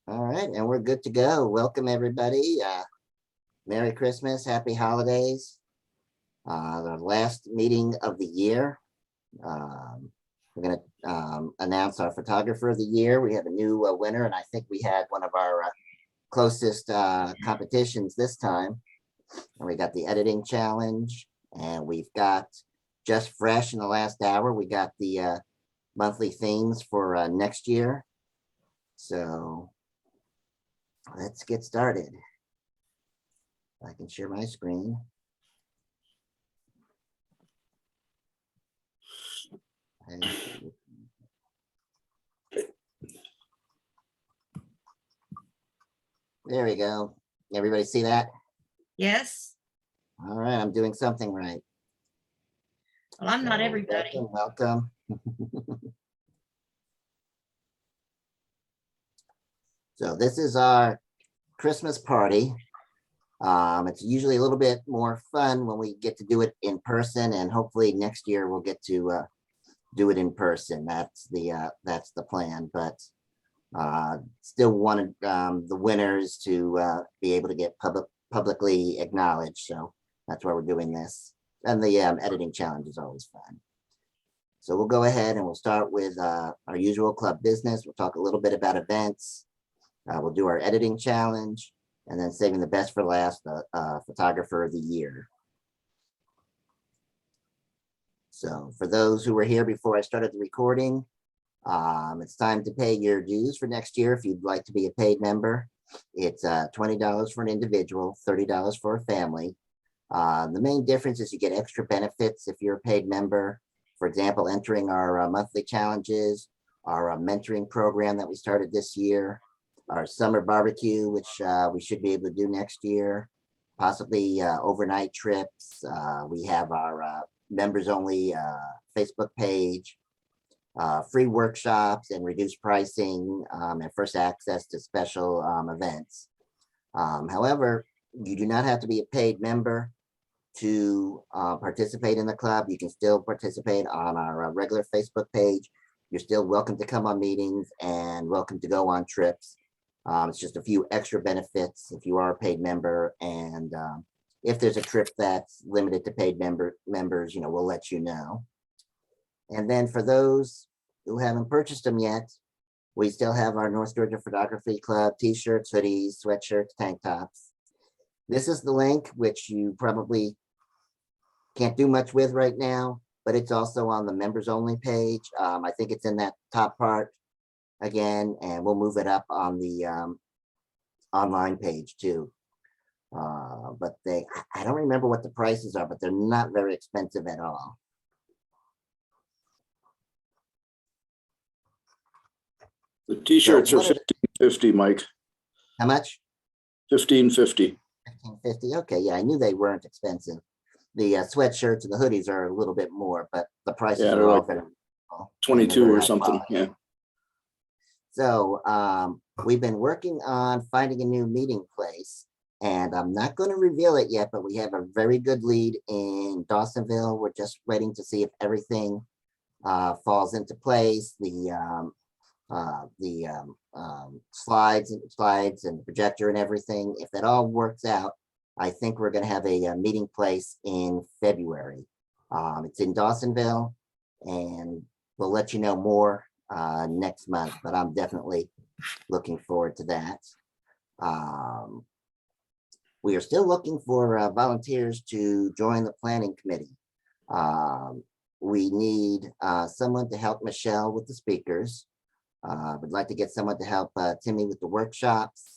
All right, and we're good to go. Welcome, everybody. Merry Christmas, Happy Holidays. The last meeting of the year. We're going to announce our photographer of the year. We have a new winner, and I think we had one of our closest competitions this time. And we got the editing challenge, and we've got just fresh in the last hour. We got the monthly themes for next year. So let's get started. I can share my screen. There we go. Everybody see that? Yes. All right, I'm doing something right. Well, I'm not everybody. Welcome. So this is our Christmas party. It's usually a little bit more fun when we get to do it in person, and hopefully next year we'll get to do it in person. That's the plan, but still wanted the winners to be able to get publicly acknowledged. So that's why we're doing this. And the editing challenge is always fun. So we'll go ahead and we'll start with our usual club business. We'll talk a little bit about events. We'll do our editing challenge, and then saving the best for last, the photographer of the year. So for those who were here before I started the recording, it's time to pay your dues for next year. If you'd like to be a paid member, it's $20 for an individual, $30 for a family. The main difference is you get extra benefits if you're a paid member. For example, entering our monthly challenges, our mentoring program that we started this year, our summer barbecue, which we should be able to do next year, possibly overnight trips. We have our members only Facebook page, free workshops and reduced pricing, and first access to special events. However, you do not have to be a paid member to participate in the club. You can still participate on our regular Facebook page. You're still welcome to come on meetings and welcome to go on trips. It's just a few extra benefits if you are a paid member, and if there's a trip that's limited to paid members, we'll let you know. And then for those who haven't purchased them yet, we still have our North Georgia Photography Club t-shirts, hoodies, sweatshirts, tank tops. This is the link, which you probably can't do much with right now, but it's also on the members only page. I think it's in that top part again, and we'll move it up on the online page too. But I don't remember what the prices are, but they're not very expensive at all. The t-shirts are $15.50, Mike. How much? $15.50. $15.50. Okay, yeah, I knew they weren't expensive. The sweatshirts and the hoodies are a little bit more, but the prices are all like very 22 or something. Yeah. So we've been working on finding a new meeting place, and I'm not going to reveal it yet, but we have a very good lead in Dawsonville. We're just waiting to see if everything falls into place. The slides and projector and everything. If it all works out, I think we're going to have a meeting place in February. It's in Dawsonville, and we'll let you know more next month, but I'm definitely looking forward to that. We are still looking for volunteers to join the planning committee. We need someone to help Michelle with the speakers. We'd like to get someone to help Timmy with the workshops.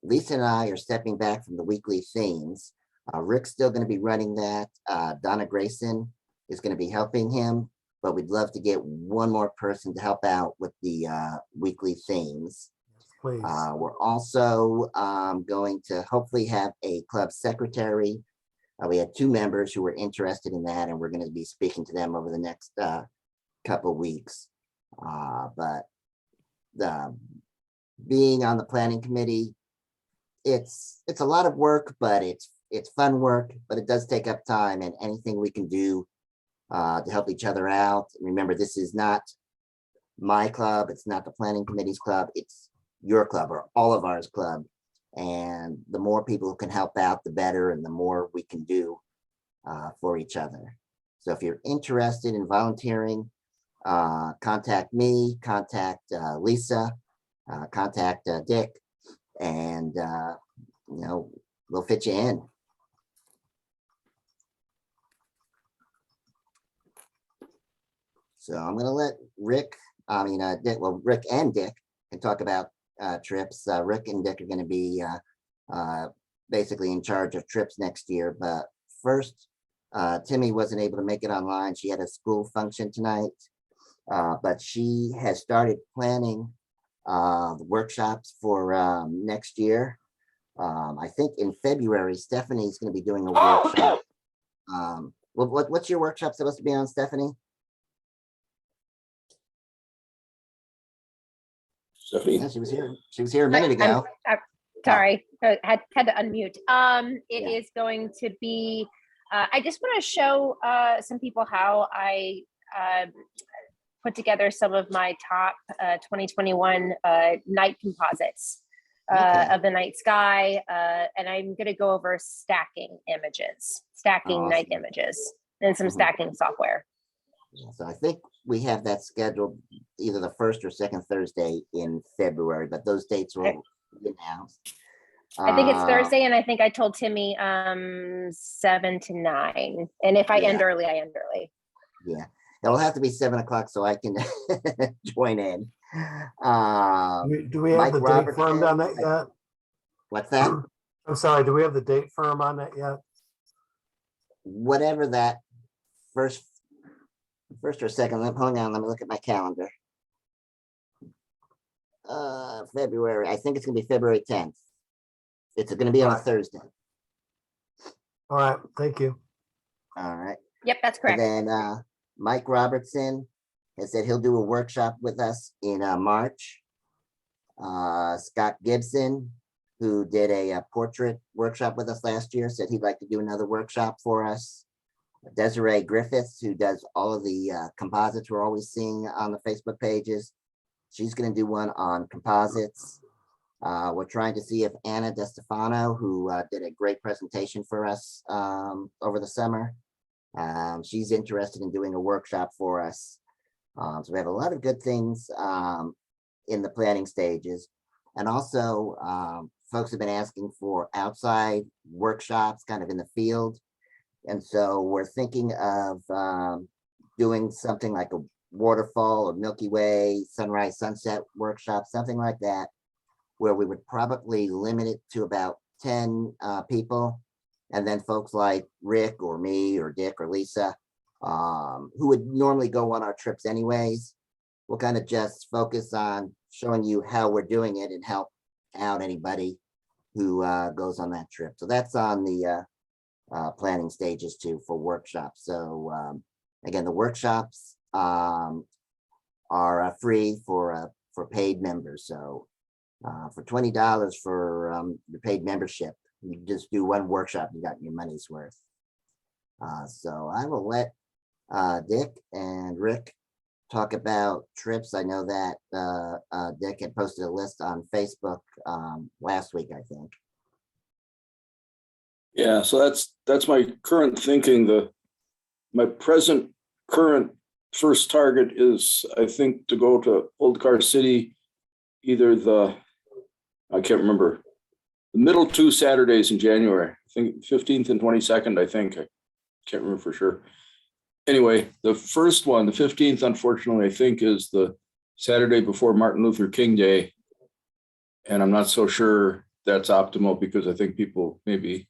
Lisa and I are stepping back from the weekly themes. Rick's still going to be running that. Donna Grayson is going to be helping him, but we'd love to get one more person to help out with the weekly themes. Please. We're also going to hopefully have a club secretary. We had 2 members who were interested in that, and we're going to be speaking to them over the next couple weeks. But being on the planning committee, it's a lot of work, but it's fun work, but it does take up time, and anything we can do to help each other out. Remember, this is not my club. It's not the planning committee's club. It's your club or all of ours club. And the more people who can help out, the better, and the more we can do for each other. So if you're interested in volunteering, contact me, contact Lisa, contact Dick, and we'll fit you in. So I'm gonna let Rick, Rick and Dick can talk about trips. Rick and Dick are gonna be basically in charge of trips next year. But first, Timmy wasn't able to make it online. She had a school function tonight, but she has started planning the workshops for next year. I think in February, Stephanie's gonna be doing a workshop. What's your workshop supposed to be on, Stephanie? Stephanie? Yeah, she was here. She was here a minute ago. Sorry, I had to unmute. It Yeah. is going to be, I just want to show some people how I put together some of my top 2021 night composites Okay. of the night sky. And I'm going to go over stacking images, stacking night Awesome. images, and some Mhm. stacking software. Yeah, so I think we have that scheduled either the first or second Thursday in February, but those dates will be announced. I think it's Thursday, and I think I told Timmy 7 to 9. And if I end Yeah. early, I end early. Yeah, it'll have to be 7 o'clock so I can join in. Do we have Mike the date Robertson, firmed on that yet? What's that? I'm sorry, do we have the date firm on that yet? Whatever that first or second, hang on, let me look at my calendar. February, I think it's gonna be February 10th. It's gonna be on a Right. Thursday. All right, thank you. All right. Yep, that's And correct. then Mike Robertson has said he'll do a workshop with us in March. Scott Gibson, who did a portrait workshop with us last year, said he'd like to do another workshop for us. Desiree Griffiths, who does all of the composites we're always seeing on the Facebook pages, she's going to do one on composites. We're trying to see if Anna DeStefano, who did a great presentation for us over the summer, she's interested in doing a workshop for us. So we have a lot of good things in the planning stages. And also, folks have been asking for outside workshops kind of in the field. And so we're thinking of doing something like a waterfall or Milky Way, sunrise, sunset workshop, something like that, where we would probably limit it to about 10 people. And then folks like Rick or me or Dick or Lisa, who would normally go on our trips anyways, we'll kind of just focus on showing you how we're doing it and help out anybody who goes on that trip. So that's on the planning stages too for workshops. So again, the workshops are free for paid members. So for $20 for the paid membership, you just do one workshop, you got your money's worth. So I will let Dick and Rick talk about trips. I know that Dick had posted a list on Facebook last week, I think. Yeah, so that's my current thinking. My current first target is, I think, to go to Old Car City, either I can't remember, the middle 2 Saturdays in January. I think 15th and 22nd, I think. I can't remember for sure. Anyway, the first one, the 15th, unfortunately, I think is the Saturday before Martin Luther King Day. And I'm not so sure that's optimal because I think people maybe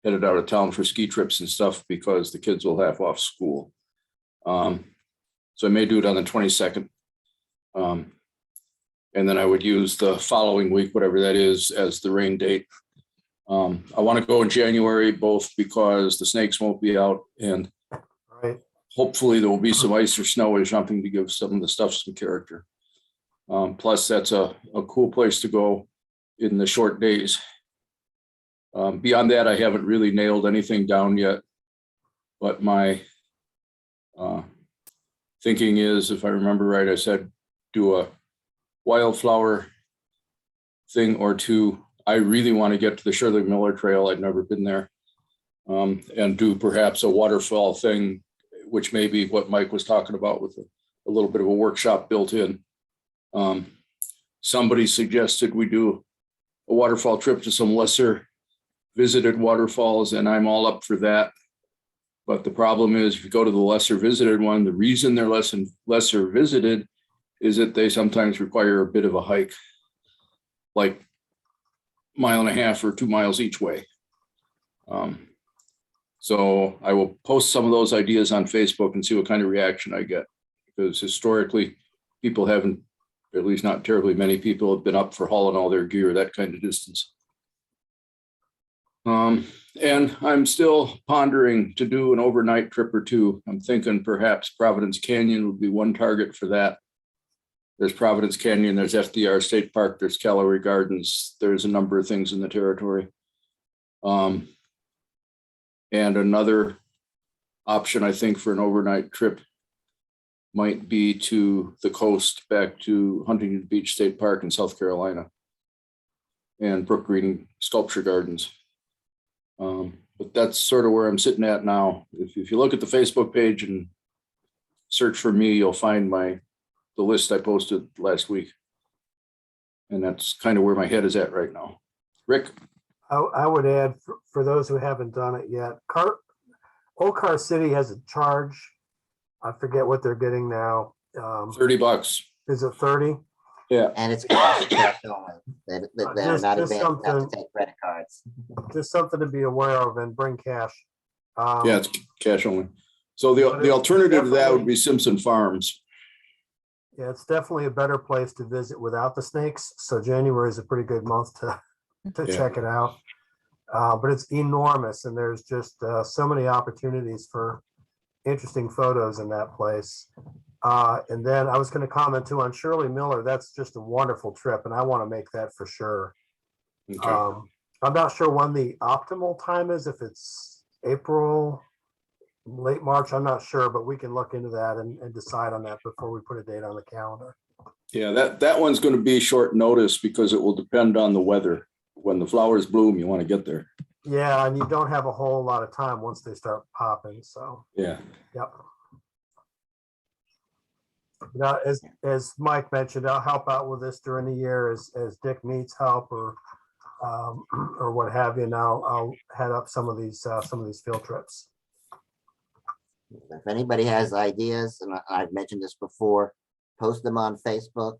headed out of town for ski trips and stuff because the kids will have off school. So I may do it on the 22nd. And then I would use the following week, whatever that is, as the rain date. I want to go in January, both because the snakes won't be out and Right. hopefully there will be some ice or snow or something to give some of the stuff some character. Plus that's a cool place to go in the short days. Beyond that, I haven't really nailed anything down yet, but my thinking is, if I remember right, I said do a wildflower thing or two. I really want to get to the Shirley Miller Trail. I'd never been there. And do perhaps a waterfall thing, which may be what Mike was talking about with a little bit of a workshop built in. Somebody suggested we do a waterfall trip to some lesser visited waterfalls, and I'm all up for that. But the problem is, if you go to the lesser visited one, the reason they're lesser visited is that they sometimes require a bit of a hike, like 1.5 miles or 2 miles each way. So I will post some of those ideas on Facebook and see what kind of reaction I get, because historically people haven't, at least not terribly many people, have been up for hauling all their gear that kind of distance. And I'm still pondering to do an overnight trip or two. I'm thinking perhaps Providence Canyon would be one target for that. There's Providence Canyon, there's FDR State Park, there's Callaway Gardens. There's a number of things in the territory. And another option, I think, for an overnight trip might be to the coast, back to Huntington Beach State Park in South Carolina and Brook Green Sculpture Gardens. But that's sort of where I'm sitting at now. If you look at the Facebook page and search for me, you'll find the list I posted last week. And that's kind of where my head is at right now. Rick? I would add, for those who haven't done it yet, Old Car City has a charge. I forget what they're getting now. $30. Is it 30? Yeah. And it's cash only. They're not Just advanced enough to something- take credit cards. Just something to be aware of, and bring cash. Yeah, it's cash only. So the alternative to that would be Simpson Farms. Yeah, it's definitely a better place to visit without the snakes. So January is a pretty good month to Yeah. check it out. But it's enormous, and there's just so many opportunities for interesting photos in that place. And then I was going to comment too on Shirley Miller. That's just a wonderful trip, and I want to make that for sure. Okay. I'm not sure when the optimal time is, if it's April, late March, I'm not sure, but we can look into that and decide on that before we put a date on the calendar. Yeah, that one's going to be short notice because it will depend on the weather. When the flowers bloom, you want to get there. Yeah, and you don't have a whole lot of time once they start popping, so, Yeah. yep. Now, as Mike mentioned, I'll help out with this during the year as Dick needs help or what have you. Now I'll head up some of these field trips. If anybody has ideas, and I've mentioned this before, post them on Facebook.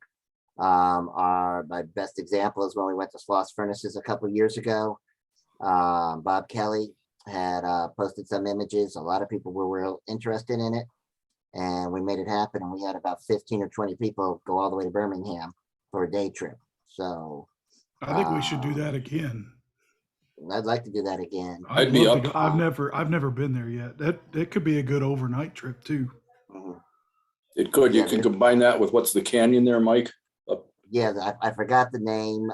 My best example is when we went to Sloss Furnaces a couple years ago. Bob Kelly had posted some images. A lot of people were real interested in it, and we made it happen. And we had about 15 or 20 people go all the way to Birmingham for a day trip. So I think we should do that again. I'd like to do that again. I'd be love to up. go. I've never been there yet. That could be a good overnight trip too. Mhm. It could. You Yeah, can it- combine that with what's the canyon there, Mike? Yeah, I forgot the name,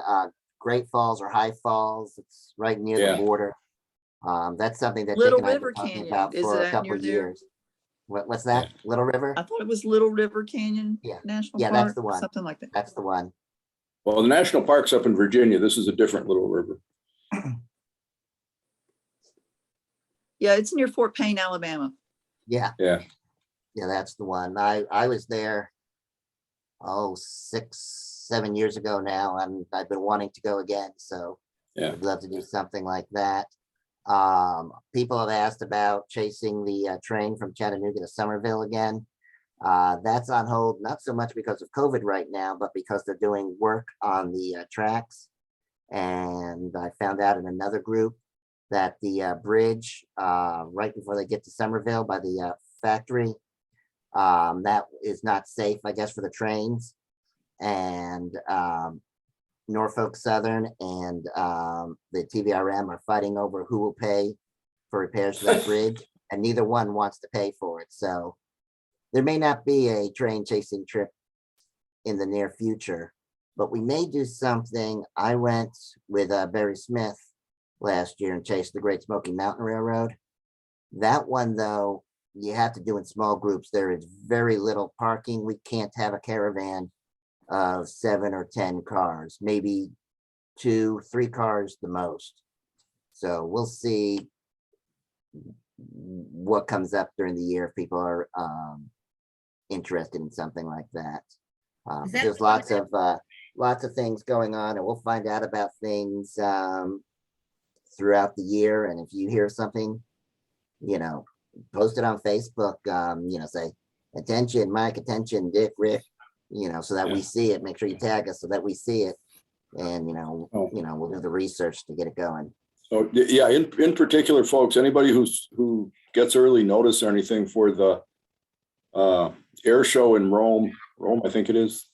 Great Falls or High Falls. It's right near Yeah. the border. That's something that Dick Little and I have River been talking Canyon, about is for a that couple near of there? years. What's that? Little River? I thought it was Little River Canyon Yeah. National Yeah, Park. that's the one. Something like that. That's the one. Well, the national park's up in Virginia. This is a different Little River. Yeah, it's near Fort Payne, Alabama. Yeah. Yeah. Yeah, that's the one. I was there, 6-7 years ago now, and I've been wanting to go again. So Yeah. I'd love to do something like that. People have asked about chasing the train from Chattanooga to Somerville again. That's on hold, not so much because of COVID right now, but because they're doing work on the tracks. And I found out in another group that the bridge right before they get to Somerville by the factory, that is not safe, I guess, for the trains. And Norfolk Southern and the TVRM are fighting over who will pay for repairs to that bridge, and neither one wants to pay for it. So there may not be a train chasing trip in the near future, but we may do something. I went with Barry Smith last year and chased the Great Smoky Mountain Railroad. That one, though, you have to do in small groups. There is very little parking. We can't have a caravan of 7 or 10 cars, maybe 2, 3 cars the most. So we'll see what comes up during the year if people are interested in something like that. Is that There's the one lots of things going on, and we'll find out about things throughout the year. And if you hear something, post it on Facebook. Say attention, Mike, attention, Dick, Rick. So that we see it. Make sure you tag us so that we see it, and we'll do the research to get it going. So, yeah, in particular, folks, anybody who gets early notice or anything for the air show in Rome, I think it is,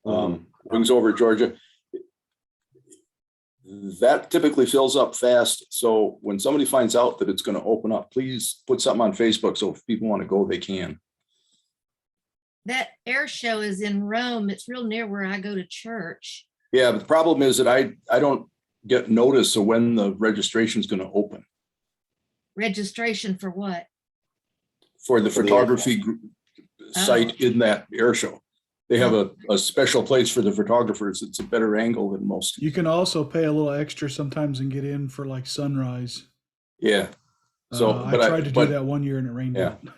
Wings Over Georgia, that typically fills up fast. So when somebody finds out that it's going to open up, please put something on Facebook so if people want to go, they can. That air show is in Rome. It's real near where I go to church. Yeah, but the problem is that I don't get notice of when the registration is going to open Registration for what? for the For the photography site in that air show. They have a special place for the photographers. It's a better angle than most. You can also pay a little extra sometimes and get in for like sunrise. Yeah. So, I tried to do that one year and it rained Yeah. out. But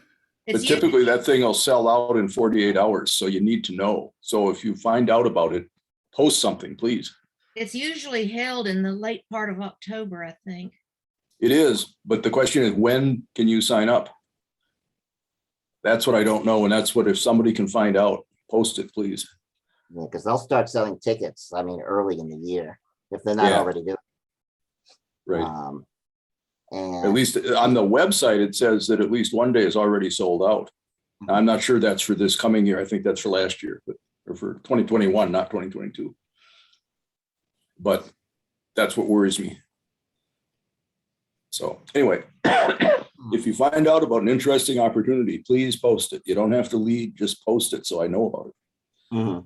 It's typically that thing will sell out in 48 hours. So you need to know. So if you find out about it, post something, please. It's usually held in the late part of October, I think. It is, but the question is, when can you sign up? That's what I don't know. And that's what, if somebody can find out, post it, please. Because they'll start selling tickets, early in the year, if they're not Yeah. already doing. Right. And At least on the website, it says that at least one day is already sold out. Now, I'm not sure that's for this coming year. I think that's for last year, or for 2021, not 2022. But that's what worries me. So anyway, if you find out about an interesting opportunity, please post it. You don't have to lead, just post it so I know about it.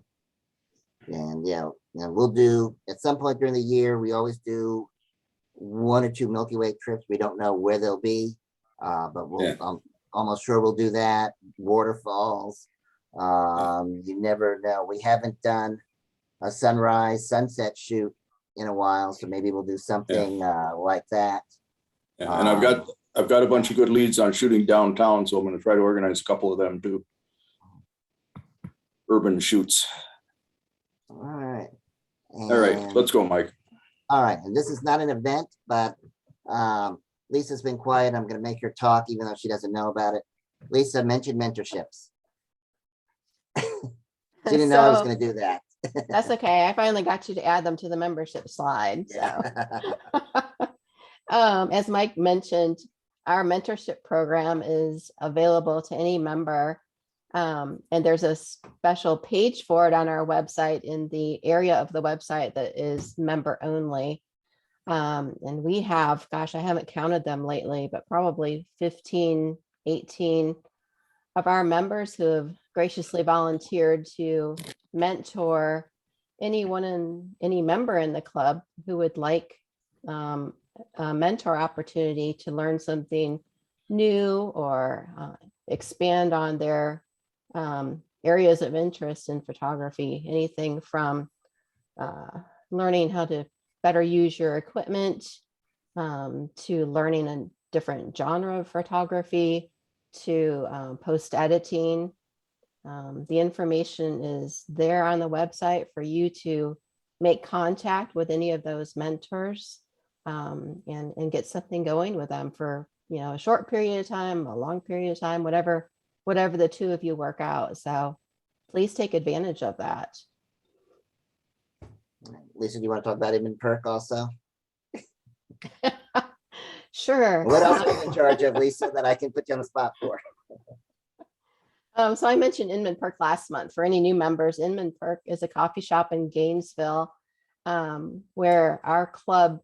And we'll do at some point during the year, we always do 1 or 2 Milky Way trips. We don't know where they'll be, but I'm almost sure we'll do that. Waterfalls. You never know. We haven't done a sunrise sunset shoot in a while, so maybe we'll do something like that. Yeah, and I've got a bunch of good leads on shooting downtown, so I'm going to try to organize a couple of them too. Urban shoots. All right. All right, And- let's go, Mike. All right, and this is not an event, but Lisa's been quiet. I'm gonna make her talk, even though she doesn't know about it. Lisa mentioned mentorships. She didn't know I was So- gonna do that. That's okay. I finally got you to add them to the membership slide. So, as Mike mentioned, our mentorship program is available to any member. And there's a special page for it on our website in the area of the website that is member only. And we have, gosh, I haven't counted them lately, but probably 15, 18 of our members who have graciously volunteered to mentor any member in the club who would like a mentor opportunity to learn something new or expand on their areas of interest in photography, anything from learning how to better use your equipment to learning a different genre of photography to post editing. The information is there on the website for you to make contact with any of those mentors and get something going with them for a short period of time, a long period of time, whatever the two of you work out. So please take advantage of that. Lisa, do you want to talk about Inman Perk also? Sure. What else are you in charge of, Lisa, that I can put you on the spot for? So I mentioned Inman Perk last month. For any new members, Inman Perk is a coffee shop in Gainesville where our club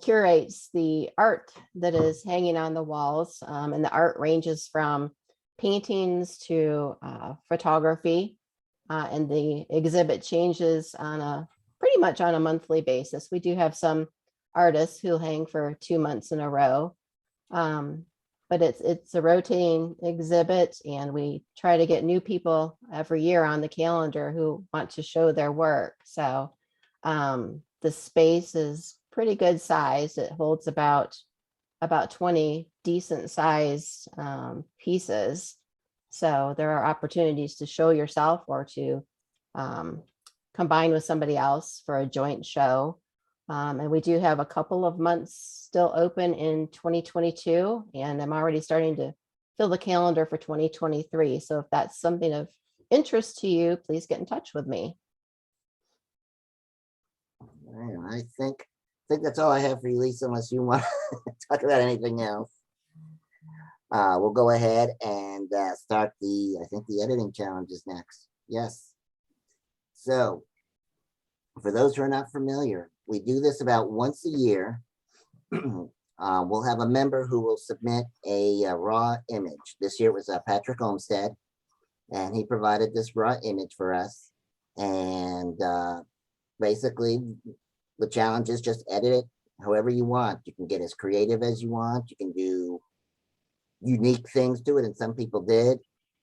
curates the art that is hanging on the walls. And the art ranges from paintings to photography. And the exhibit changes pretty much on a monthly basis. We do have some artists who hang for 2 months in a row. But it's a rotating exhibit, and we try to get new people every year on the calendar who want to show their work. So the space is pretty good size. It holds about 20 decent size pieces. So there are opportunities to show yourself or to combine with somebody else for a joint show. And we do have a couple of months still open in 2022, and I'm already starting to fill the calendar for 2023. So if that's something of interest to you, please get in touch with me. I think that's all I have for you, Lisa, unless you want to talk about anything else. We'll go ahead and start I think the editing challenge is next. Yes. So for those who are not familiar, we do this about once a year. We'll have a member who will submit a raw image. This year it was Patrick Olmstead, and he provided this raw image for us. And basically, the challenge is just edit it however you want. You can get as creative as you want. You can do unique things to it, and some people did.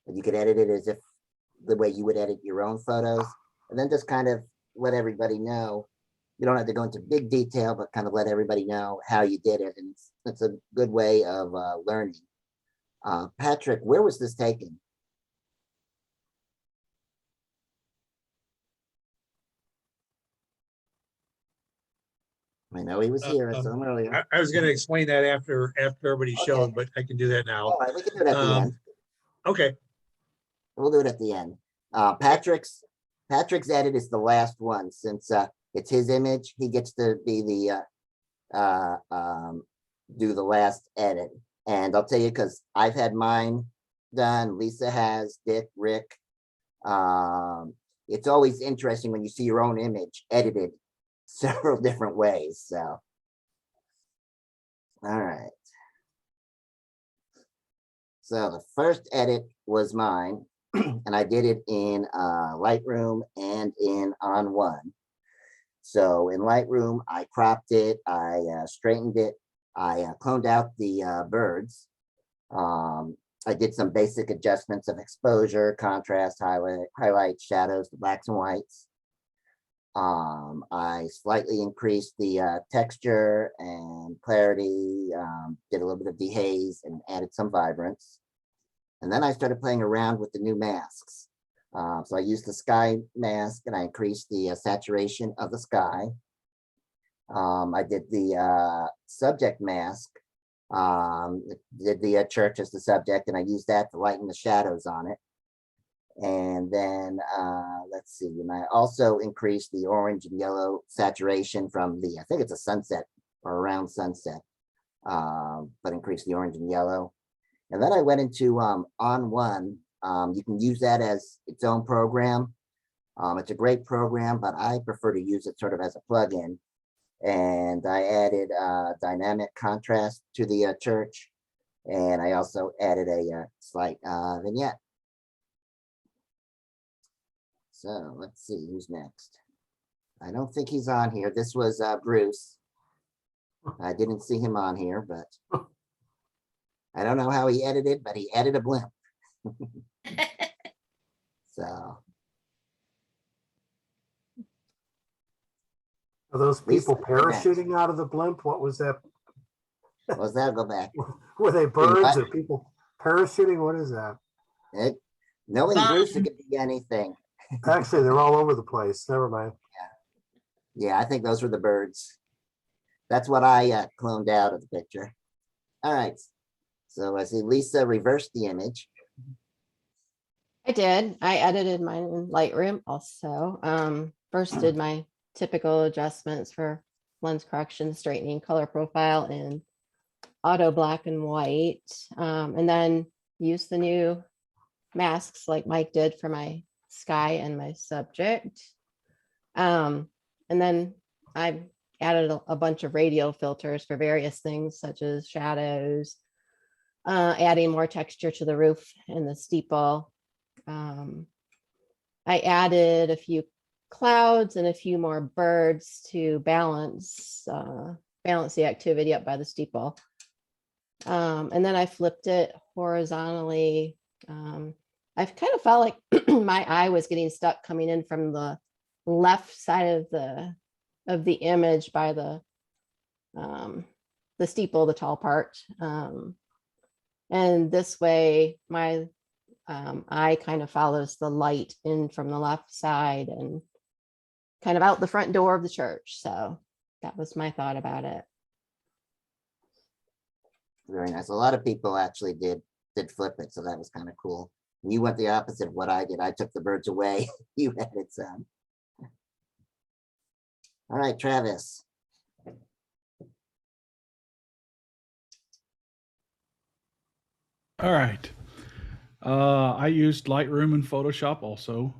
And you could edit it as if the way you would edit your own photos, and then just kind of let everybody know. You don't have to go into big detail, but kind of let everybody know how you did it. And it's a good way of learning. Patrick, where was this taken? I know he was here. I saw him earlier. I was going to explain that after everybody Okay. showed, but I can do that now. All right, we can do it at the end. Okay. We'll do it at the end. Patrick's edit is the last one, since it's his image. He gets to be the do the last edit. And I'll tell you, because I've had mine done, Lisa has, Dick, Rick. It's always interesting when you see your own image edited several different ways. So, all right. So the first edit was mine, and I did it in Lightroom and in On1. So in Lightroom, I cropped it, I straightened it, I cloned out the birds. I did some basic adjustments of exposure, contrast, highlights, shadows, the blacks and whites. I slightly increased the texture and clarity, did a little bit of dehaze and added some vibrance. And then I started playing around with the new masks. So I used the sky mask and I increased the saturation of the sky. I did the subject mask, did the church as the subject, and I used that to lighten the shadows on it. And then let's see, and I also increased the orange and yellow saturation from I think it's a sunset or around sunset, but increased the orange and yellow. And then I went into On1. You can use that as its own program. It's a great program, but I prefer to use it sort of as a plugin. And I added dynamic contrast to the church. And I also added a slight vignette. So let's see who's next. I don't think he's on here. This was Bruce. I didn't see him on here, but I don't know how he edited, but he added a blimp. So. Are those people Lisa, you're next. parachuting out of the blimp? What was that? What was that? Go back. Were they birds what? or people parachuting? What is that? Knowing Bomb. Bruce, it could be anything. Actually, they're all over the place. Never mind. Yeah, I think those were the birds. That's what I cloned out of the picture. All right. So I see Lisa reversed the image. I did. I edited mine in Lightroom also. First did my typical adjustments for lens correction, straightening, color profile, and auto black and white. And then used the new masks like Mike did for my sky and my subject. And then I added a bunch of radial filters for various things such as shadows, adding more texture to the roof and the steeple. I added a few clouds and a few more birds to balance the activity up by the steeple. And then I flipped it horizontally. I kind of felt like my eye was getting stuck coming in from the left side of the of the image by the steeple, the tall part. And this way my eye kind of follows the light in from the left side and kind of out the front door of the church. So that was my thought about it. Very nice. A lot of people actually did flip it, so that was kind of cool. You went the opposite of what I did. I took the birds away. You added some. All right, Travis. All right. I used Lightroom and Photoshop also,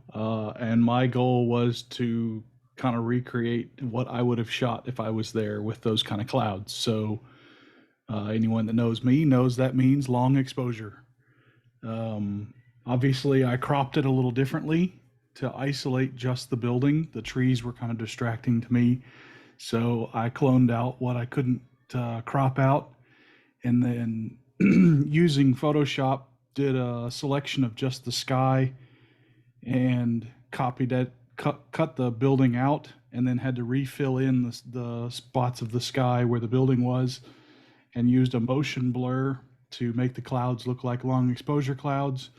and my goal was to kind of recreate what I would have shot if I was there with those kind of clouds. So anyone that knows me knows that means long exposure. Obviously, I cropped it a little differently to isolate just the building. The trees were kind of distracting to me, so I cloned out what I couldn't crop out, and then using Photoshop, did a selection of just the sky and copied that, cut the building out, and then had to refill in the spots of the sky where the building was, and used a motion blur to make the clouds look like long exposure clouds,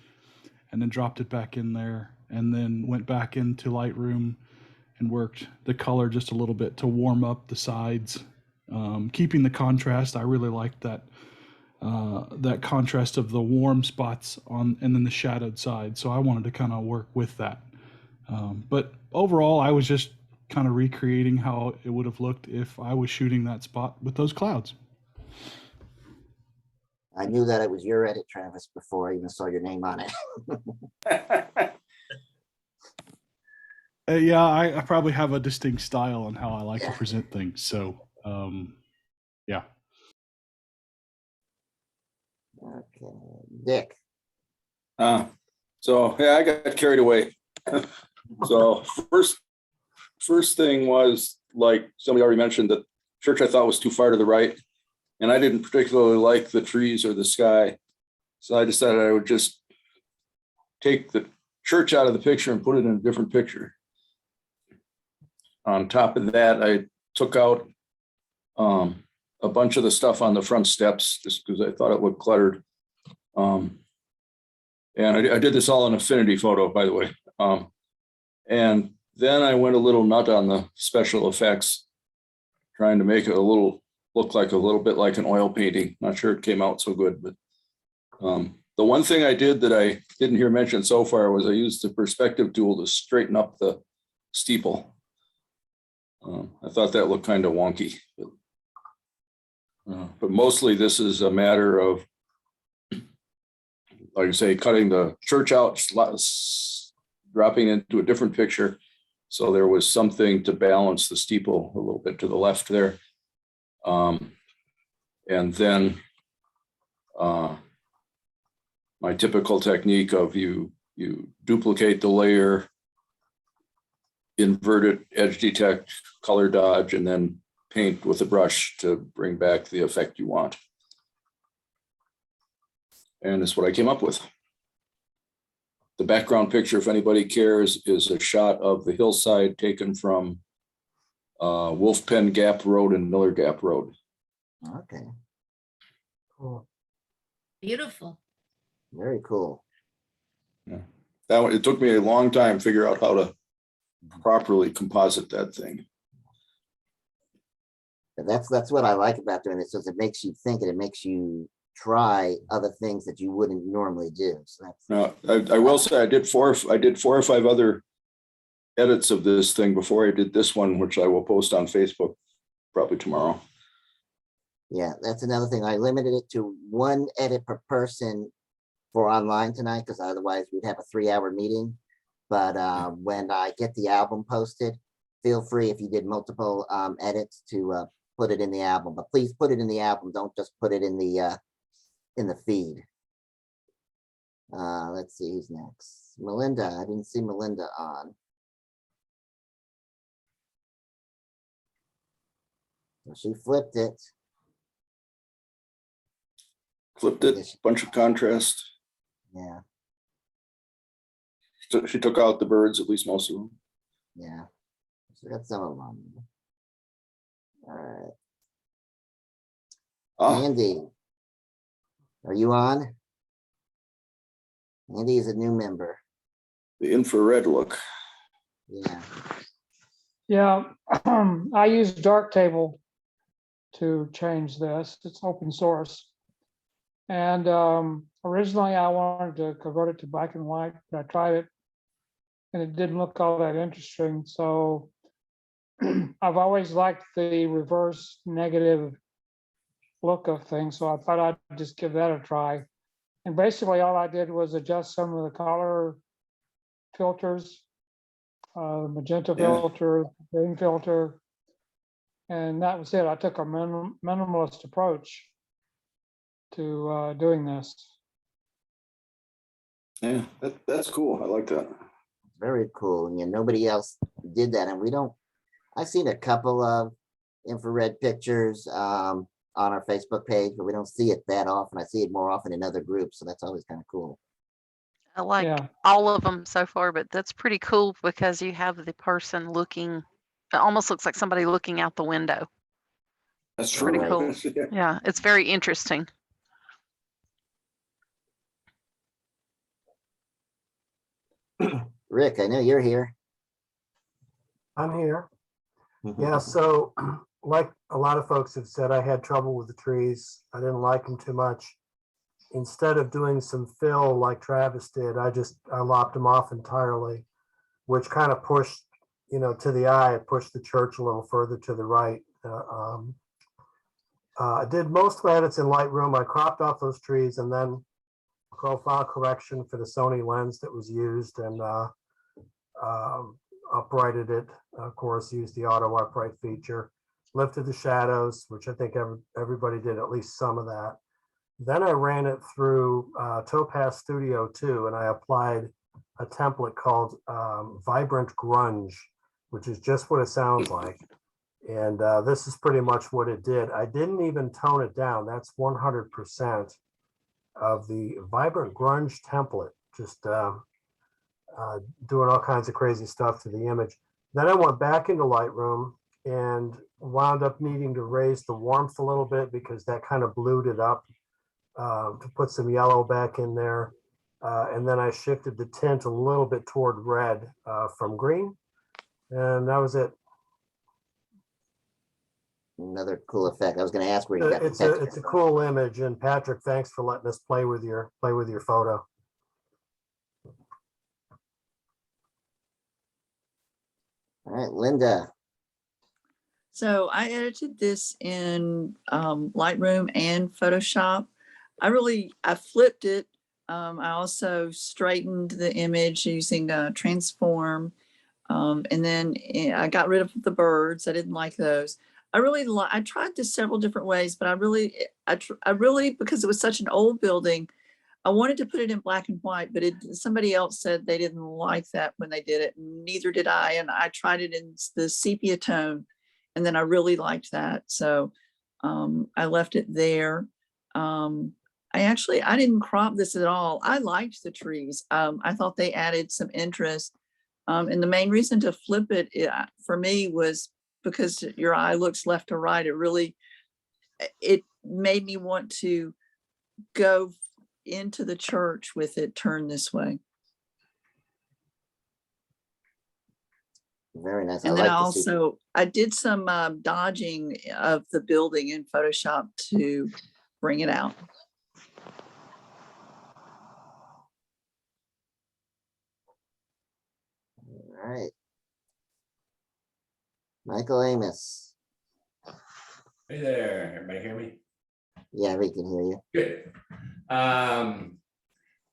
and then dropped it back in there, and then went back into Lightroom and worked the color just a little bit to warm up the sides, keeping the contrast. I really liked that contrast of the warm spots on and then the shadowed side. So I wanted to kind of work with that. But overall, I was just kind of recreating how it would have looked if I was shooting that spot with those clouds. I knew that it was your edit, Travis, before I even saw your name on it. Yeah, I probably have a distinct style on how I like to present things. So, yeah. Okay, Dick. So yeah, I got carried away. So first thing was, like somebody already mentioned, that church I thought was too far to the right, and I didn't particularly like the trees or the sky. So I decided I would just take the church out of the picture and put it in a different picture. On top of that, I took out a bunch of the stuff on the front steps just because I thought it looked cluttered. And I did this all in Affinity Photo, by the way. And then I went a little nut on the special effects, trying to make it look like a little bit like an oil painting. Not sure it came out so good, but the one thing I did that I didn't hear mentioned so far was I used the perspective tool to straighten up the steeple. I thought that looked kind of wonky, but mostly this is a matter of, like I say, cutting the church out, dropping into a different picture. So there was something to balance the steeple a little bit to the left there. And then my typical technique of you duplicate the layer, invert it, edge detect, color dodge, and then paint with a brush to bring back the effect you want. And that's what I came up with. The background picture, if anybody cares, is a shot of the hillside taken from Wolf Pen Gap Road and Miller Gap Road. Okay, Cool. Beautiful. very cool. Yeah. That one, it took me a long time to figure out how to properly composite that thing. But that's what I like about doing this, is it makes you think and it makes you try other things that you wouldn't normally do. So that's Now, I will say I did four or five other edits of this thing before I did this one, which I will post on Facebook probably tomorrow. yeah, that's another thing. I limited it to one edit per person for online tonight, because otherwise we'd have a 3-hour meeting. But when I get the album posted, feel free, if you did multiple edits, to put it in the album. But please put it in the album. Don't just put it in the feed. Let's see who's next. Melinda. I didn't see Melinda on. So she flipped it. Flipped it, bunch of contrast. Yeah, So she took out the birds, at least most of them. yeah. So got some of them on. All right, Ah, Andy, are you on? Andy is a new member. the infrared look. Yeah. Yeah, I use Darktable to change this. It's open source. And originally I wanted to convert it to black and white, but I tried it and it didn't look all that interesting. So I've always liked the reverse negative look of things. So I thought I'd just give that a try. And basically all I did was adjust some of the color filters, magenta Yeah. filter, green filter, and that was it. I took a minimalist approach to doing this. Yeah, that's cool. I like that. Very cool. And yeah, nobody else did that. And we don't, I've seen a couple of infrared pictures on our Facebook page, but we don't see it that often. I see it more often in other groups. So that's always kind of cool. I like Yeah. all of them so far, but that's pretty cool because you have the person looking, it almost looks like somebody looking out the window. That's Pretty true. cool. Yeah. Yeah, it's very interesting. Rick, I know you're here. I'm here. Yeah, so like a lot of folks have said, I had trouble with the trees. I didn't like them too much. Instead of doing some fill like Travis did, I lopped them off entirely, which kind of pushed, to the eye, it pushed the church a little further to the right. I did most of my edits in Lightroom. I cropped off those trees and then profile correction for the Sony lens that was used and uprighted it. Of course, used the auto upright feature, lifted the shadows, which I think everybody did at least some of that. Then I ran it through Topaz Studio 2, and I applied a template called Vibrant Grunge, which is just what it sounds like. And this is pretty much what it did. I didn't even tone it down. That's 100% of the Vibrant Grunge template, just doing all kinds of crazy stuff to the image. Then I went back into Lightroom and wound up needing to raise the warmth a little bit because that kind of blued it up, to put some yellow back in there. And then I shifted the tint a little bit toward red from green. And that was it. Another cool effect. I was going to ask where you got the It's texture a from. cool image. And Patrick, thanks for letting us play with your photo. All right, Linda. So I edited this in Lightroom and Photoshop. I flipped it. I also straightened the image using Transform. And then I got rid of the birds. I didn't like those. I tried this several different ways, but I really, because it was such an old building, I wanted to put it in black and white, but somebody else said they didn't like that when they did it. Neither did I. And I tried it in the sepia tone, and then I really liked that. So I left it there. I didn't crop this at all. I liked the trees. I thought they added some interest. And the main reason to flip it for me was because your eye looks left to right. It made me want to go into the church with it turned this way. Very nice. And I then like to see. I did some dodging of the building in Photoshop to bring it out. All right. Michael Amos. Hey there, everybody hear me? Yeah, we can hear you. Good.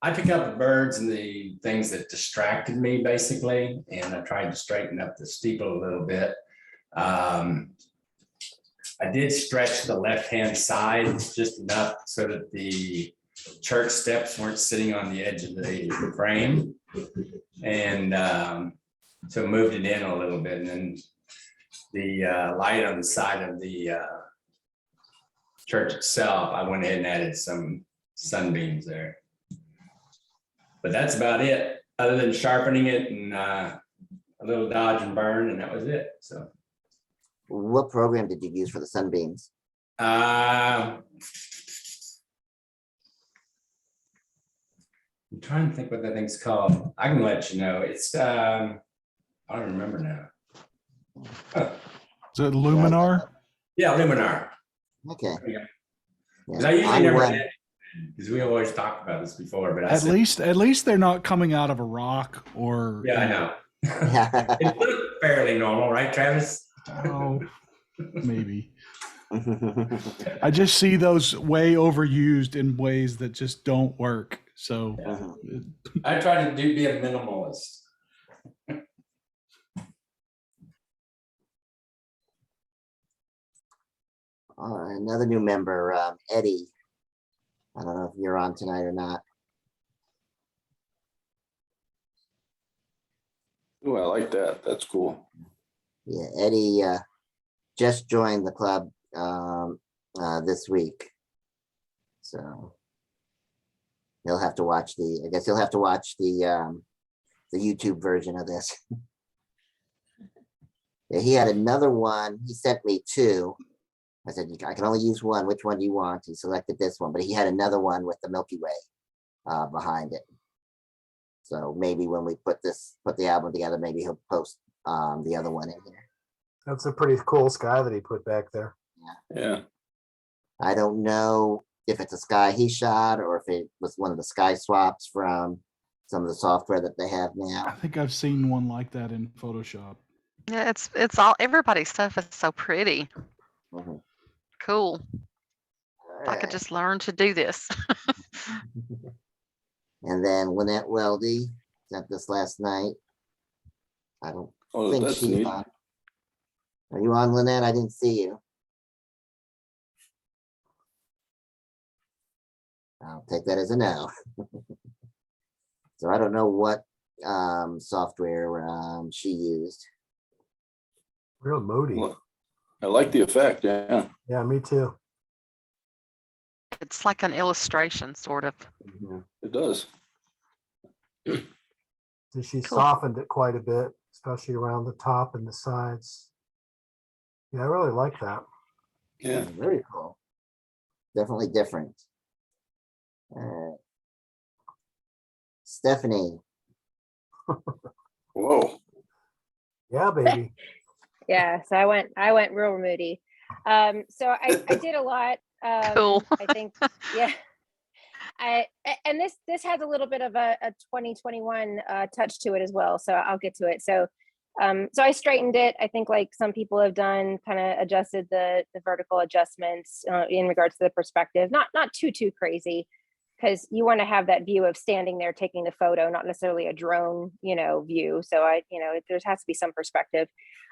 I picked up the birds and the things that distracted me basically, and I tried to straighten up the steeple a little bit. I did stretch the left-hand side just enough so that the church steps weren't sitting on the edge of the frame. And so moved it in a little bit, and then the light on the side of the church itself, I went ahead and added some sunbeams there. But that's about it, other than sharpening it and a little dodge and burn, and that was it. So What program did you use for the sunbeams? I'm trying to think what that thing's called. I can let you know. It's I don't remember now. Is it Luminar? Yeah, Luminar. Okay. Yeah. Yeah, Because I usually I'm never one- had, because we always talked about this before, but I At said, least they're not coming out of a rock or. yeah, I know. It looked fairly normal, right, Travis? Oh, maybe. I just see those way overused in ways that just don't work. So I try to be a minimalist. Another new member, Eddie. I don't know if you're on tonight or not. Oh, I like that. That's cool. Yeah, Eddie just joined the club this week. So he'll have to watch I guess he'll have to watch the YouTube version of this. Yeah, he had another one. He sent me two. I said, I can only use one. Which one do you want? He selected this one, but he had another one with the Milky Way behind it. So maybe when we put the album together, maybe he'll post the other one in here. That's a pretty cool sky that he put back there. Yeah. I don't know if it's a sky he shot or if it was one of the sky swaps from some of the software that they have I now. think I've seen one like that in Photoshop. Yeah, it's all everybody's stuff is so pretty. Mhm. Cool. If I could Alright. just learn to do this. And then Lynette Weldy sent this last night. I don't Oh, think that's she's neat. on. Are you on, Lynette? I didn't see you. I'll take that as a no. So I don't know what software she used. Real moody. Well, I like the effect. Yeah. Yeah, me too. It's like an illustration, sort of. Mhm. It does. So she Cool. softened it quite a bit, especially around the top and the sides. Yeah, I really like that. Yeah. Very cool. Definitely different. Stephanie. Whoa. Yeah, baby. Yeah, so I went real moody. So I did a lot. Cool. I think, yeah. And this has a little bit of a 2021 touch to it as well. So I'll get to it. So I straightened it. I think like some people have done, kind of adjusted the vertical adjustments in regards to the perspective. Not too crazy, because you want to have that view of standing there taking the photo, not necessarily a drone, view. So there has to be some perspective.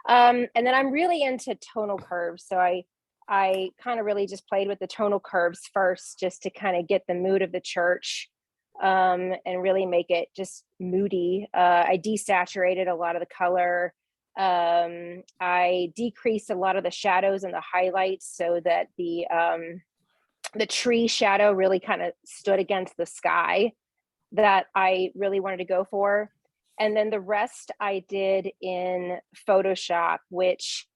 And then I'm really into tonal curves. So I kind of really just played with the tonal curves first, just to kind of get the mood of the church and really make it just moody. I desaturated a lot of the color. I decreased a lot of the shadows and the highlights so that the tree shadow really kind of stood against the sky that I really wanted to go for. And then the rest I did in Photoshop, which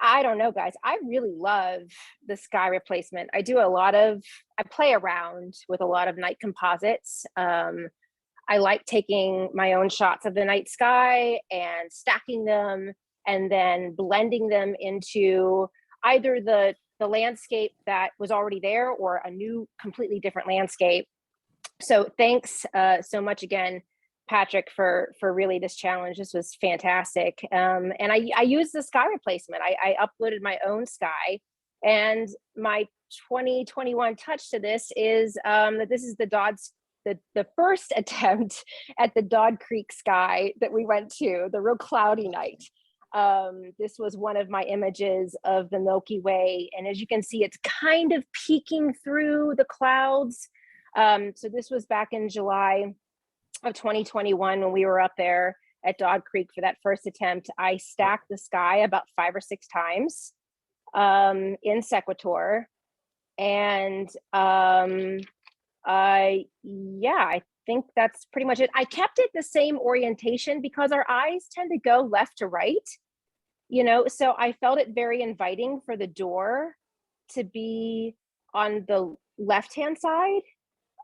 I don't know, guys. I really love the sky replacement. I play around with a lot of night composites. I like taking my own shots of the night sky and stacking them and then blending them into either the landscape that was already there or a new, completely different landscape. So thanks so much again, Patrick, for really this challenge. This was fantastic. And I used the sky replacement. I uploaded my own sky, and my 2021 touch to this is that this is the first attempt at the Dodd Creek sky that we went to, the real cloudy night. This was one of my images of the Milky Way. And as you can see, it's kind of peeking through the clouds. So this was back in July of 2021 when we were up there at Dodd Creek for that first attempt. I stacked the sky about 5 or 6 times in Sequitur. And I think that's pretty much it. I kept it the same orientation because our eyes tend to go left to right. you know, so I felt it very inviting for the door to be on the left-hand side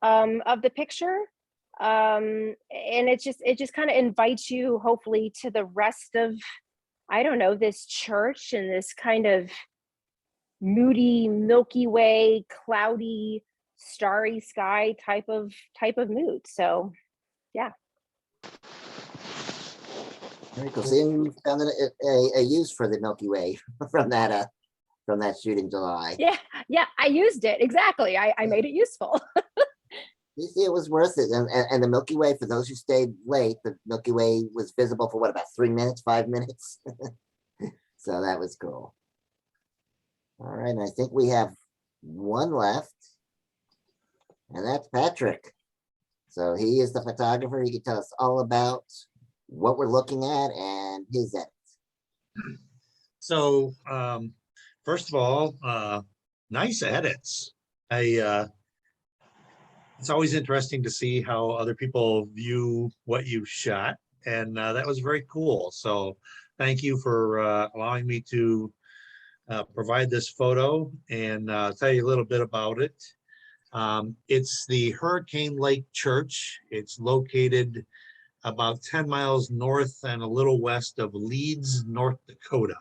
of the picture. And it just kind of invites you hopefully to the rest of, I don't know, this church and this kind of moody, Milky Way, cloudy, starry sky type of mood. So yeah. Very cool. So you found a use for the Milky Way from that shoot in July. Yeah, I used it. Exactly. I made it useful. You see, it was worth it. And the Milky Way, for those who stayed late, the Milky Way was visible for what, about 3 minutes, 5 minutes? So that was cool. All right, and I think we have one left, and that's Patrick. So he is the photographer. He can tell us all about what we're looking at and his edits. So first of all, nice edits. It's always interesting to see how other people view what you shot, and that was very cool. So thank you for allowing me to provide this photo and tell you a little bit about it. It's the Hurricane Lake Church. It's located about 10 miles north and a little west of Leeds, North Dakota.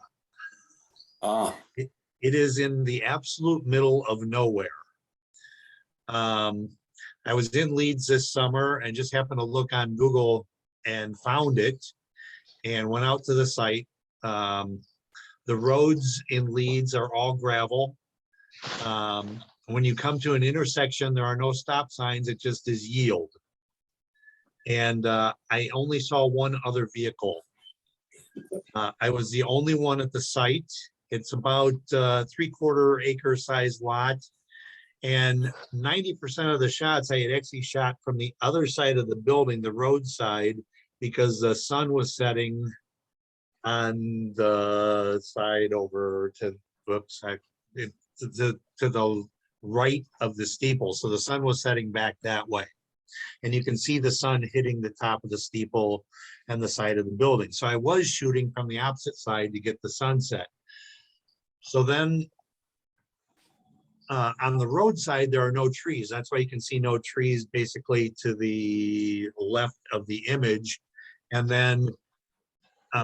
It is in the absolute middle of nowhere. I was in Leeds this summer and just happened to look on Google and found it and went out to the site. The roads in Leeds are all gravel. When you come to an intersection, there are no stop signs. It just is yield. And I only saw one other vehicle. I was the only one at the site. It's about 3/4 acre size lot. And 90% of the shots I had actually shot from the other side of the building, the roadside, because the sun was setting on the side over to, whoops, to the right of the steeple. So the sun was setting back that way. And you can see the sun hitting the top of the steeple and the side of the building. So I was shooting from the opposite side to get the sunset. So then on the roadside, there are no trees. That's why you can see no trees basically to the left of the image. And then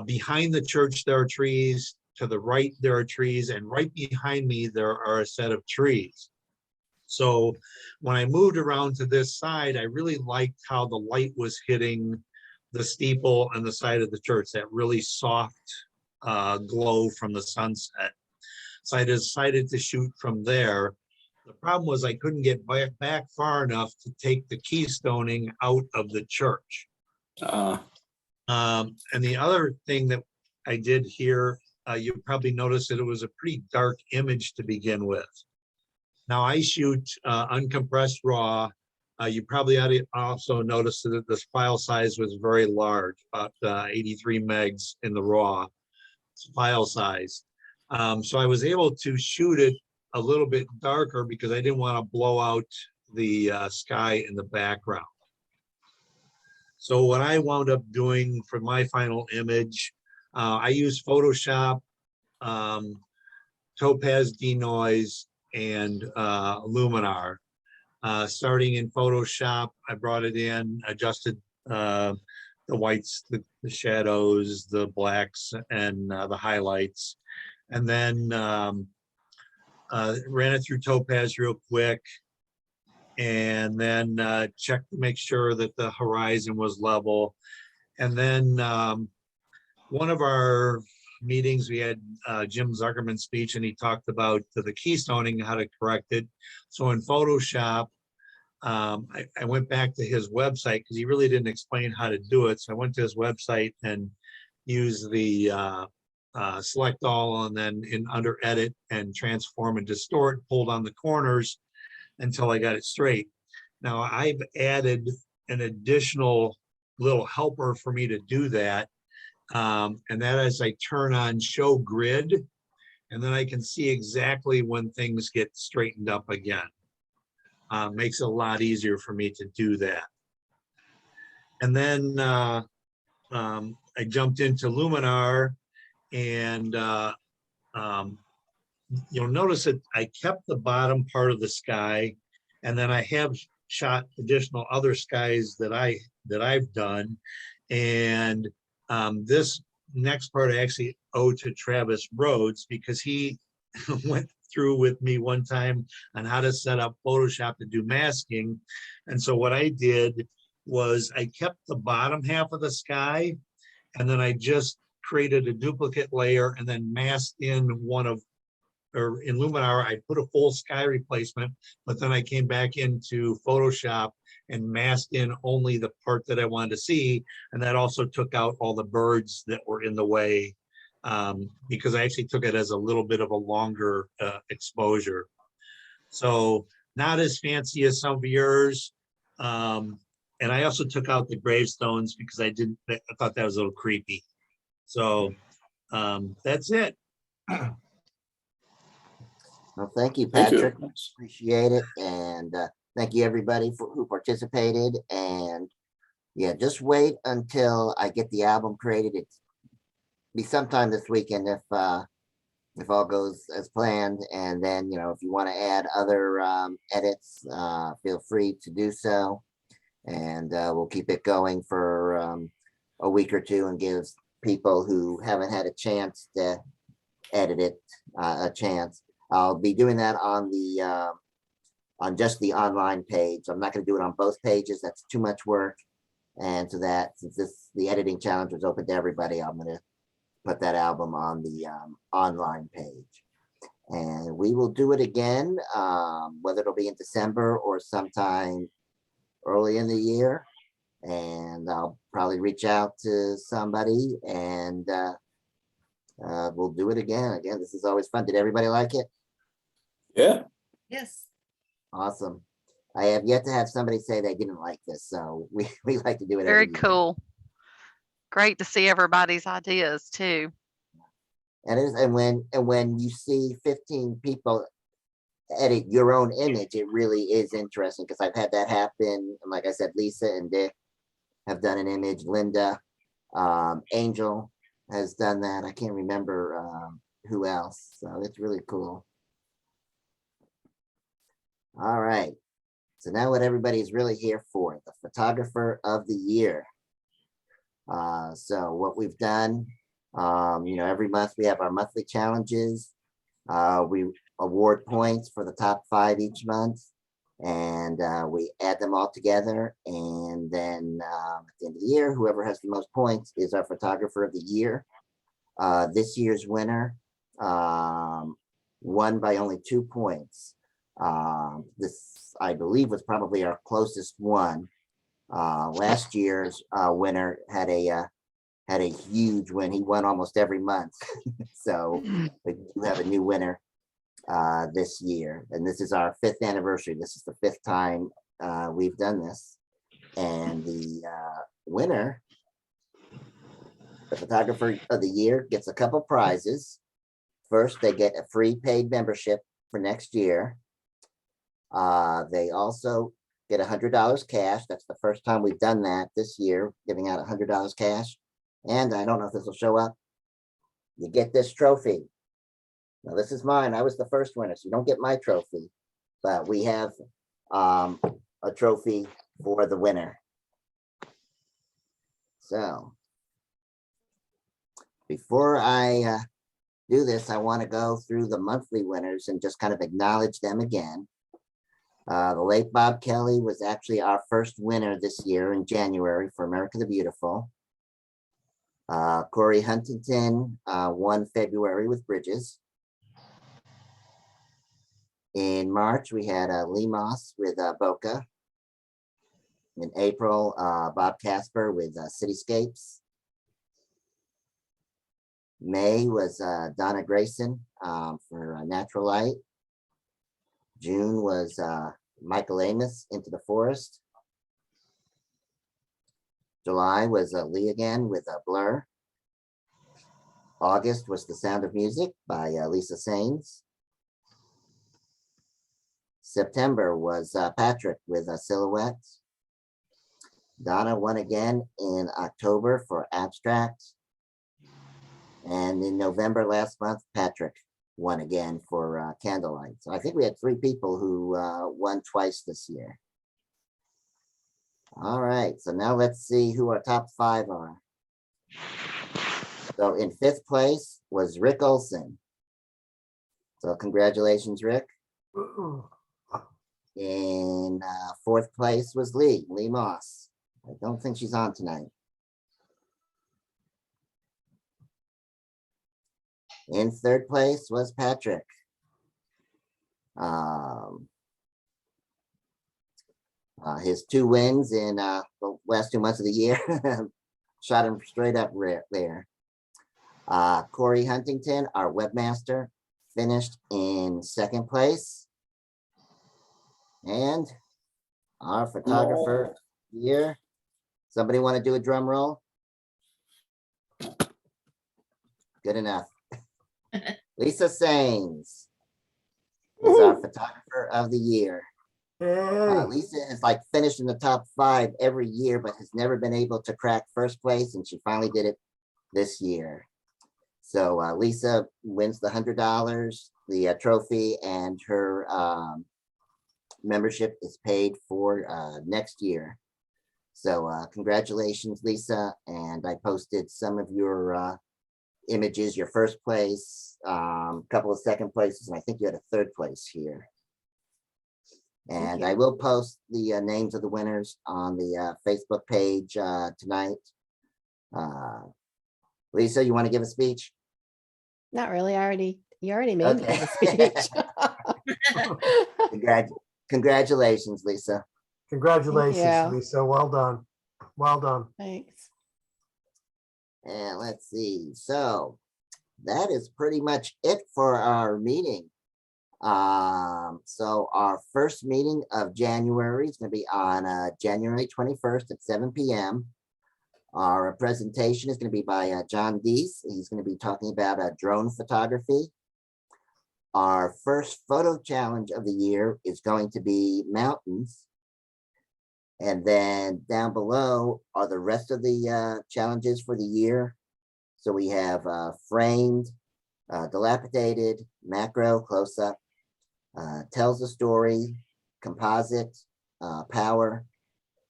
behind the church, there are trees. To the right, there are trees. And right behind me, there are a set of trees. So when I moved around to this side, I really liked how the light was hitting the steeple and the side of the church, that really soft glow from the sunset. So I decided to shoot from there. The problem was I couldn't get back far enough to take the keystoning out of the church. And the other thing that I did here, you probably noticed that it was a pretty dark image to begin with. Now I shoot uncompressed RAW. You probably also noticed that this file size was very large, about 83 megs in the RAW file size. So I was able to shoot it a little bit darker because I didn't want to blow out the sky in the background. So what I wound up doing for my final image, I used Photoshop, Topaz denoise, and Luminar. Starting in Photoshop, I brought it in, adjusted the whites, the shadows, the blacks, and the highlights. And then ran it through Topaz real quick, and then checked to make sure that the horizon was level. And then one of our meetings, we had Jim Zuckerman's speech, and he talked about the keystoning, how to correct it. So in Photoshop, I went back to his website because he really didn't explain how to do it. So I went to his website and used the select all, and then under edit and transform and distort, pulled on the corners until I got it straight. Now I've added an additional little helper for me to do that. And that is I turn on show grid, and then I can see exactly when things get straightened up again. Makes it a lot easier for me to do that. And then I jumped into Luminar And you'll notice that I kept the bottom part of the sky, and then I have shot additional other skies that I've done. And this next part I actually owe to Travis Rhodes, because he went through with me one time on how to set up Photoshop to do masking. And so what I did was I kept the bottom half of the sky, and then I just created a duplicate layer and then masked in or in Luminar, I put a full sky replacement, but then I came back into Photoshop and masked in only the part that I wanted to see. And that also took out all the birds that were in the way, because I actually took it as a little bit of a longer exposure. So not as fancy as some of yours. And I also took out the gravestones because I thought that was a little creepy. So that's it. Well, thank you, Thank you. Patrick. Appreciate it. And thank you, everybody who participated. And yeah, just wait until I get the album created. It's be sometime this weekend if all goes as planned. And then, if you want to add other edits, feel free to do so. And we'll keep it going for a week or two and give people who haven't had a chance to edit it a chance. I'll be doing that on the on just the online page. I'm not going to do it on both pages. That's too much work. And so that since the editing challenge was open to everybody, I'm going to put that album on the online page. And we will do it again, whether it'll be in December or sometime early in the year. And I'll probably reach out to somebody and we'll do it again. Again, this is always fun. Did everybody like it? Yeah. Yes. Awesome. I have yet to have somebody say they didn't like this, so we like to do it Very every year. cool. Great to see everybody's ideas too. And when you see 15 people edit your own image, it really is interesting because I've had that happen. And like I said, Lisa and Dick have done an image. Linda, Angel has done that. I can't remember who else. So it's really cool. All right. So now what everybody's really here for, the photographer of the year. So what we've done, every month we have our monthly challenges. We award points for the top 5 each month, and we add them all together. And then at the end of the year, whoever has the most points is our photographer of the year. This year's winner won by only 2 points. This, I believe, was probably our closest one. Last year's winner had a huge win. He won almost every month. So we do have a new winner this year, and this is our 5th anniversary. This is the 5th time we've done this, and the winner, the photographer of the year, gets a couple prizes. First, they get a free paid membership for next year. They also get $100 cash. That's the first time we've done that this year, giving out $100 cash. And I don't know if this will show up. You get this trophy. Now this is mine. I was the first winner, so you don't get my trophy, but we have a trophy for the winner. So before I do this, I want to go through the monthly winners and just kind of acknowledge them again. The late Bob Kelly was actually our first winner this year in January for America the Beautiful. Corey Huntington won February with Bridges. In March, we had Lee Moss with Boca. In April, Bob Casper with Cityscapes. May was Donna Grayson for Natural Light. June was Michael Amos, Into the Forest. July was Lee again with Blur. August was The Sound of Music by Lisa Saines. September was Patrick with Silhouettes. Donna won again in October for Abstract. And in November last month, Patrick won again for candlelight. So I think we had 3 people who won twice this year. All right, so now let's see who our top 5 are. So in 5th place was Rick Olson. So congratulations, Rick. In 4th place was Lee Moss. I don't think she's on tonight. In 3rd place was Patrick. His 2 wins in the last 2 months of the year shot him straight up there. Corey Huntington, our webmaster, finished in 2nd place. And our photographer here, somebody want to do a drum roll? Good enough. Lisa Sains is our photographer of the year. Lisa is like finished in the top 5 every year, but has never been able to crack 1st place, and she finally did it this year. So Lisa wins the $100, the trophy, and her membership is paid for next year. So congratulations, Lisa. And I posted some of your images, your 1st place, couple of 2nd places, and I think you had a 3rd place here. And I will post the names of the winners on the Facebook page tonight. Lisa, you want to give a speech? Not really. You already made me give a speech. Congratulations, Lisa. Congratulations, Lisa. Well done. Well done. Thanks. And let's see. So that is pretty much it for our meeting. So our first meeting of January is going to be on January 21st at 7 p.m. Our presentation is going to be by John Deese. He's going to be talking about drone photography. Our first photo challenge of the year is going to be mountains. And then down below are the rest of the challenges for the year. So we have framed, dilapidated, macro, close-up, tells a story, composite, power,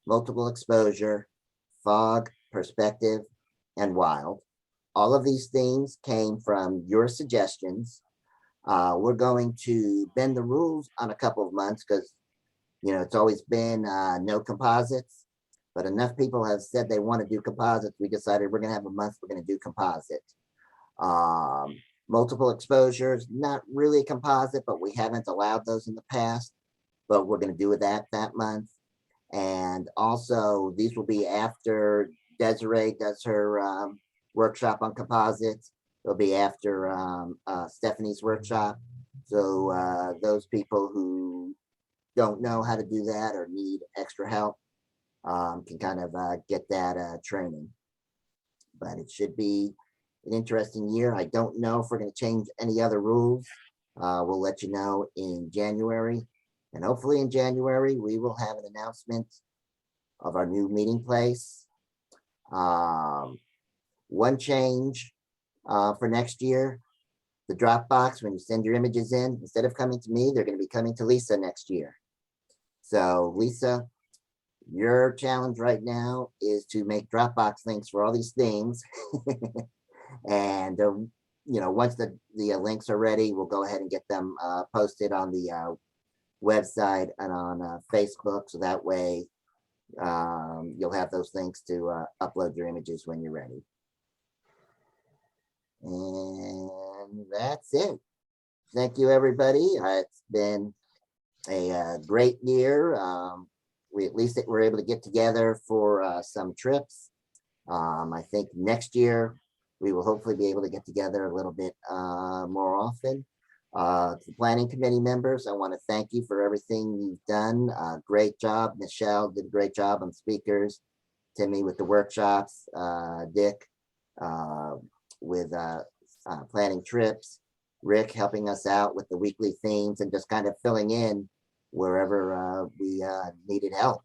multiple exposure, fog, perspective, and wild. All of these themes came from your suggestions. We're going to bend the rules on a couple of months because, you know, it's always been no composites, but enough people have said they want to do composites. We decided we're going to have a month, we're going to do composite. Multiple exposures, not really a composite, but we haven't allowed those in the past, but we're going to do that month. And also these will be after Desiree does her workshop on composites. It'll be after Stephanie's workshop. So those people who don't know how to do that or need extra help can kind of get that training. But it should be an interesting year. I don't know if we're going to change any other rules. We'll let you know in January. And hopefully in January, we will have an announcement of our new meeting place. One change for next year, the Dropbox, when you send your images in, instead of coming to me, they're going to be coming to Lisa next year. So Lisa, your challenge right now is to make Dropbox links for all these things. And you know, once the links are ready, we'll go ahead and get them posted on the website and on Facebook. So that way you'll have those links to upload your images when you're ready. And that's it. Thank you, everybody. It's been a great year. We at least were able to get together for some trips. I think next year we will hopefully be able to get together a little bit more often. To the planning committee members, I want to thank you for everything you've done. Great job. Michelle did a great job on speakers. Timmy with the workshops. Dick with planning trips. Rick helping us out with the weekly themes and just kind of filling in wherever we needed help.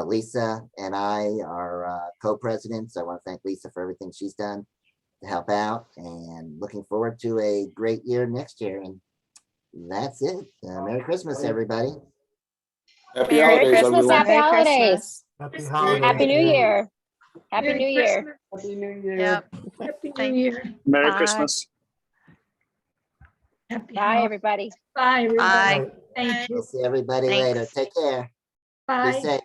Lisa and I are co-presidents. I want to thank Lisa for everything she's done. to help out, and looking forward to a great year next year. And that's it. Merry Christmas, everybody. Happy Merry holidays, Christmas, everyone. happy Merry holidays, Happy Happy holidays. happy New everyone. Year, happy New Year. Happy New Year. Yep. Happy New Thank- Year. Merry Bye. Christmas. Happy Bye, holidays. everybody. Bye, everybody. Bye. Thank you. We'll see everybody later. Thanks. Take care. Be Bye. safe.